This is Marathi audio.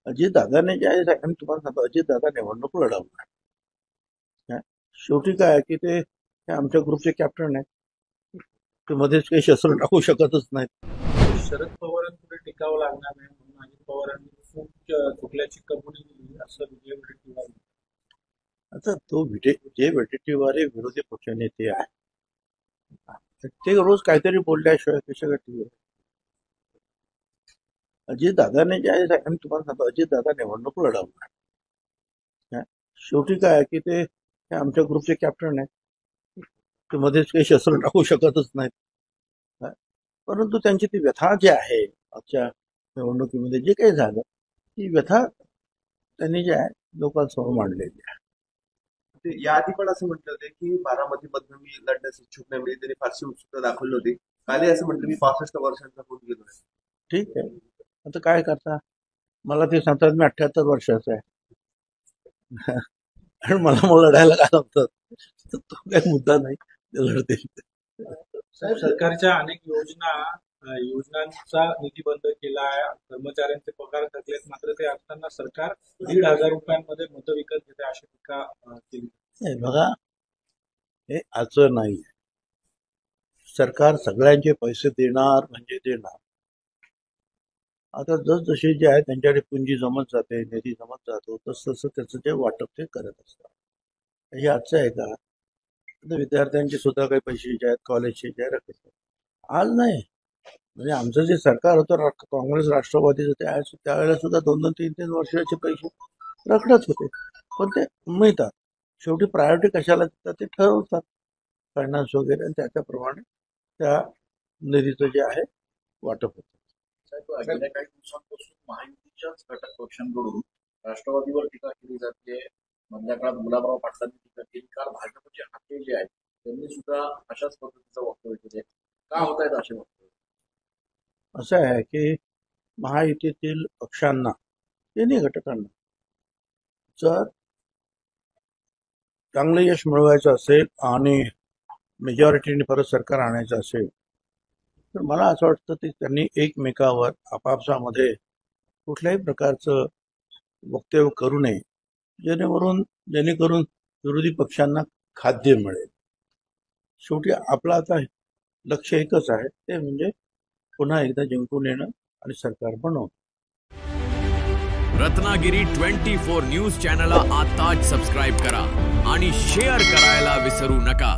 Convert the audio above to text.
अजितदादाने जे आहे आम्ही तुम्हाला सांगतो, अजितदादा निवडणूक लढवणार. काय? शेवटी काय आहे की ते आमच्या ग्रुपचे कॅप्टन आहेत, ते मध्येच काही शस्त्र टाकू शकतच नाहीत. शरद पवारांपुढे टिकावं लागणार नाही म्हणून अजित पवारांनी फूट चुकल्याची कबुली दिली असं विजय वडेट्टीवार म्हणतात. आता जे वडेट्टीवार विरोधी पक्षनेते आहेत ते रोज काहीतरी बोलल्याशिवाय कशा टीव्हीवर. अजितदादाने जे आहे आम्ही तुम्हाला सांगतो, अजितदादा निवडणूक लढवणार. काय? शेवटी काय आहे की ते आमच्या ग्रुपचे कॅप्टन आहेत, ते मध्येच काही शस्त्र टाकू शकतच नाहीत. काय? परंतु त्यांची ती व्यथा जी आहे आजच्या निवडणुकीमध्ये जे काही झालं, ती व्यथा त्यांनी जे आहे लोकांसमोर मांडलेली आहे. याआधी पण असं म्हटलं होते की बारामतीमधून मी लढण्यास इच्छुक नाही, म्हणजे त्यांनी फारशी उत्सुकता दाखवली होती. कालही असं म्हटलं मी 65 वर्षांचा होऊन गेलोय. ठीक आहे, आता काय करता. मला ते सांगतात मी 78 वर्षाचा आहे आणि मला लढायला काय लागतात, तर तो काही मुद्दा नाही, ते लढतील. साहेब, सरकारच्या अनेक योजनांचा निधी बंद केला आहे, कर्मचाऱ्यांचे पगार थकलेत, मात्र ते असताना सरकार 1,500 रुपयांमध्ये मतं विकत घेते अशी टीका केली. बघा, हे आजचं नाही. सरकार सगळ्यांचे पैसे देणार म्हणजे देणार. आता जसजसे जे आहे त्यांच्याकडे पुंजी जमत जाते, निधी जमत जातो, तसं त्याचं जे वाटप ते करत असतात. हे आजचं आहे का? विद्यार्थ्यांचे सुद्धा काही पैसे जे आहेत कॉलेजचे जे रखत आज नाही. म्हणजे आमचं जे सरकार होतं काँग्रेस राष्ट्रवादीचं त्यावेळेला सुद्धा 2-2, 3-3 वर्षाचे पैसे रखडत होते, पण ते मिळतात. शेवटी प्रायोरिटी कशाला देतात ते ठरवतात, फायनान्स वगैरे, आणि त्याच्याप्रमाणे त्या निधीचं जे आहे वाटप होतं. गेल्या काही दिवसांपासून महायुतीच्याच घटक पक्षांकडून राष्ट्रवादीवर टीका केली जाते. मधल्या काळात गुलाबराव पाटलांनी टीका केली. काल भाजपचे हाके जे आहेत त्यांनी सुद्धा अशाच पद्धतीचं वक्तव्य केले. का होत आहेत असे वक्तव्य? असं आहे की महायुतीतील पक्षांना, तिन्ही घटकांना जर चांगलं यश मिळवायचं असेल आणि मेजॉरिटीने परत सरकार आणायचं असेल, तर मला असं वाटतं की त्यांनी एकमेकावर आपापसामध्ये कुठल्याही प्रकारचं वक्तव्य करू नये, जेणेकरून विरोधी पक्षांना खाद्य मिळेल. शेवटी आपलं आता लक्ष एकच आहे, ते म्हणजे पुन्हा एकदा जिंकून येणं आणि सरकार बनवणं. रत्नागिरी 24 न्यूज चॅनलला आताच सबस्क्राईब करा आणि शेअर करायला विसरू नका.